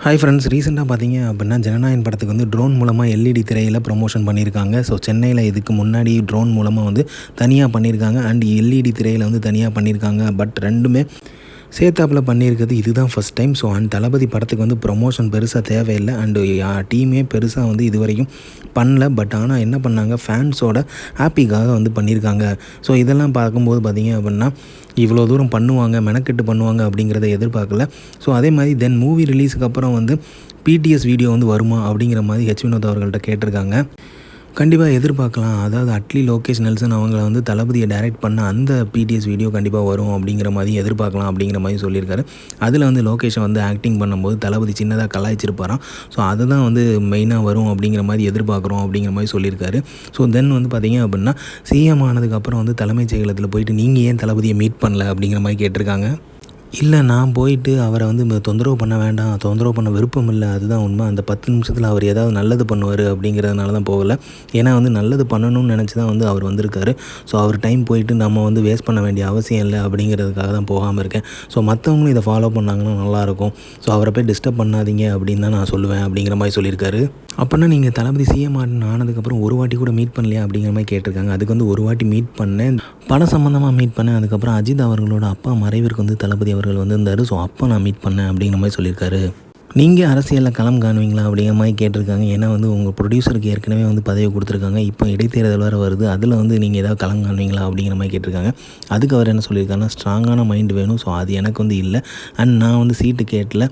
Hi friends, ரீசெண்டாக பார்த்தீங்க அப்படின்னா ஜனநாயகன் படத்துக்கு வந்து ட்ரோன் மூலமாக எல்இடி திரையில் ப்ரொமோஷன் பண்ணியிருக்காங்க. ஸோ சென்னையில் இதுக்கு முன்னாடி ட்ரோன் மூலமாக வந்து தனியாக பண்ணியிருக்காங்க அண்ட் எல்இடி திரையில் வந்து தனியாக பண்ணியிருக்காங்க. பட் ரெண்டுமே சேத்தாப்பில் பண்ணியிருக்கிறது இதுதான் ஃபஸ்ட் டைம். ஸோ அண்ட் தளபதி படத்துக்கு வந்து ப்ரொமோஷன் பெருசாக தேவையில்லை அண்டு டீமே பெருசாக வந்து இது வரைக்கும் பண்ணல. பட் ஆனால் என்ன பண்ணாங்க, ஃபேன்ஸோட ஹாப்பிக்காக வந்து பண்ணியிருக்காங்க. ஸோ இதெல்லாம் பார்க்கும்போது பார்த்திங்க அப்படின்னா இவ்வளோ தூரம் பண்ணுவாங்க, மெனக்கெட்டு பண்ணுவாங்க அப்படிங்கிறத எதிர்பார்க்கல. ஸோ அதே மாதிரி தென் மூவி ரிலீஸுக்கு அப்புறம் வந்து பிடிஎஸ் வீடியோ வந்து வருமா அப்படிங்கிற மாதிரி ஹெச் வினோத் அவர்கள்ட்ட கேட்டிருக்காங்க. கண்டிப்பாக எதிர்பார்க்கலாம். அதாவது அட்லி லோகேஷ் நெல்சன் அவங்கள வந்து தளபதியை டைரக்ட் பண்ண அந்த பிடிஎஸ் வீடியோ கண்டிப்பாக வரும் அப்படிங்கிற மாதிரி எதிர்பார்க்கலாம் அப்படிங்கிற மாதிரி சொல்லியிருக்காரு. அதில் வந்து லோகேஷை வந்து ஆக்டிங் பண்ணும்போது தளபதி சின்னதாக கலாய்ச்சிருப்பாராம். ஸோ அதுதான் வந்து மெயினாக வரும் அப்படிங்கிற மாதிரி எதிர்பார்க்குறோம் அப்படிங்கிற மாதிரி சொல்லியிருக்காரு. ஸோ தென் வந்து பார்த்திங்க அப்படின்னா சிஎம் ஆனதுக்கப்புறம் வந்து தலைமைச் செயலகத்தில் போயிட்டு நீங்கள் ஏன் தளபதியை மீட் பண்ணல அப்படிங்கிற மாதிரி கேட்டிருக்காங்க. இல்லை, நான் போயிட்டு அவரை வந்து தொந்தரவு பண்ண வேண்டாம், தொந்தரவு பண்ண விருப்பம் இல்லை, அதுதான் உண்மை. அந்த 10 நிமிஷத்தில் அவர் ஏதாவது நல்லது பண்ணுவார் அப்படிங்கிறதுனால தான் போகலை. ஏன்னா வந்து நல்லது பண்ணணும்னு நினச்சி தான் வந்து அவர் வந்திருக்காரு. ஸோ அவர் டைம் போயிட்டு நம்ம வந்து வேஸ்ட் பண்ண வேண்டிய அவசியம் இல்லை அப்படிங்கிறதுக்காக தான் போகாமல் இருக்கேன். ஸோ மற்றவங்களும் இதை ஃபாலோ பண்ணாங்கன்னா நல்லாயிருக்கும். ஸோ அவரை போய் டிஸ்டர்ப் பண்ணாதீங்க அப்படின்னு தான் நான் சொல்லுவேன் அப்படிங்கிற மாதிரி சொல்லியிருக்காரு. அப்படின்னா நீங்கள் தளபதி சிஎம் ஆனதுக்கப்புறம் ஒரு வாட்டி கூட மீட் பண்ணலையா அப்படிங்கிற மாதிரி கேட்டிருக்காங்க. அதுக்கு வந்து ஒரு வாட்டி மீட் பண்ணேன், படம் சம்மந்தமாக மீட் பண்ணேன். அதுக்கப்புறம் அஜித் அவர்களோட அப்பா மறைவிற்கு வந்து தளபதி அவர்கள் வந்திருந்தார். ஸோ அப்போ நான் மீட் பண்ணேன் அப்படிங்கிற மாதிரி சொல்லியிருக்காரு. நீங்கள் அரசியலில் களம் காணுவீங்களா அப்படிங்கிற மாதிரி கேட்டிருக்காங்க. ஏன்னா வந்து உங்கள் ப்ரொடியூசருக்கு ஏற்கனவே வந்து பதவி கொடுத்துருக்காங்க, இப்போ இடைத்தேர்தல் வேறு வருது, அதில் வந்து நீங்கள் ஏதாவது களம் காணுவீங்களா அப்படிங்கிற மாதிரி கேட்டிருக்காங்க. அதுக்கு அவர் என்ன சொல்லியிருக்காருன்னா, ஸ்ட்ராங்கான மைண்டு வேணும். ஸோ அது எனக்கு வந்து இல்லை அண்ட் நான் வந்து சீட்டு கேட்டில்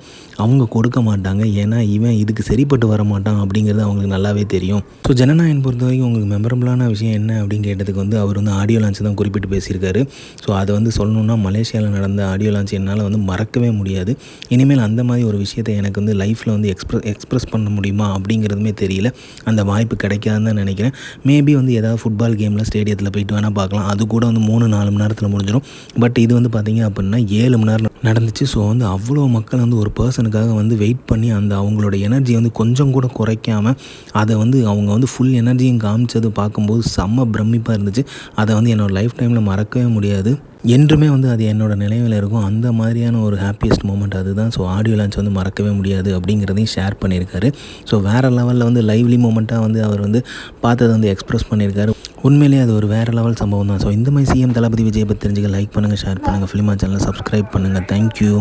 அவங்க கொடுக்க மாட்டாங்க. ஏன்னா இவன் இதுக்கு சரிப்பட்டு வர மாட்டான் அப்படிங்கிறது அவங்களுக்கு நல்லாவே தெரியும். ஸோ ஜனநாயகன் பொறுத்த வரைக்கும் உங்களுக்கு மெமரபுளான விஷயம் என்ன அப்படின்னு கேட்டதுக்கு வந்து அவர் வந்து ஆடியோ லான்ச் தான் குறிப்பிட்டு பேசியிருக்காரு. ஸோ அதை வந்து சொல்லணுன்னா மலேசியாவில் நடந்த ஆடியோ லான்ச் என்னால் வந்து மறக்கவே முடியாது. இனிமேல் அந்த மாதிரி ஒரு விஷயத்தை எனக்கு வந்து லைஃப்பில் வந்து எக்ஸ்ப்ரெஸ் பண்ண முடியுமா அப்படிங்கிறதுமே தெரியல. அந்த வாய்ப்பு கிடைக்காதுன்னு தான் நினைக்கிறேன். மேபி வந்து ஏதாவது ஃபுட்பால் கேமில் ஸ்டேடியத்தில் போயிட்டு வேணால் பார்க்கலாம். அது கூட வந்து 3-4 மணி நேரத்தில் முடிஞ்சிடும். பட் இது வந்து பார்த்திங்க அப்படின்னா 7 மணி நேரம் நடந்துச்சு. ஸோ வந்து அவ்வளோ மக்கள் வந்து ஒரு பர்சனுக்காக வந்து வெயிட் பண்ணி அந்த அவங்களோட எனர்ஜியை வந்து கொஞ்சம் கூட குறைக்காமல் அதை வந்து அவங்க வந்து ஃபுல் எனர்ஜியும் காமிச்சது பார்க்கும்போது செம்ம பிரமிப்பாக இருந்துச்சு. அதை வந்து என்னோடய லைஃப் டைமில் மறக்கவே முடியாது. என்றுமே வந்து அது என்னோடய நினைவில் இருக்கும். அந்த மாதிரியான ஒரு ஹாப்பியஸ்ட் மூமெண்ட் அதுதான். ஸோ ஆடியோ லான்ச் வந்து மறக்கவே முடியாது அப்படிங்கிறதையும் ஷேர் பண்ணியிருக்காரு. ஸோ வேறு லெவலில் வந்து லைவ்லி மூமெண்ட்டாக வந்து அவர் வந்து பார்த்ததை வந்து எக்ஸ்ப்ரெஸ் பண்ணியிருக்காரு. உண்மையிலேயே அது ஒரு வேறு லெவல் சம்பவம் தான். ஸோ இந்த மாதிரி சிஎம் தளபதி விஜய் பற்றி தெரிஞ்சுக்க லைக் பண்ணுங்கள், ஷேர் பண்ணுங்கள், ஃபிலிமா சேனலை சப்ஸ்கிரைப் பண்ணுங்கள். தேங்க்யூ.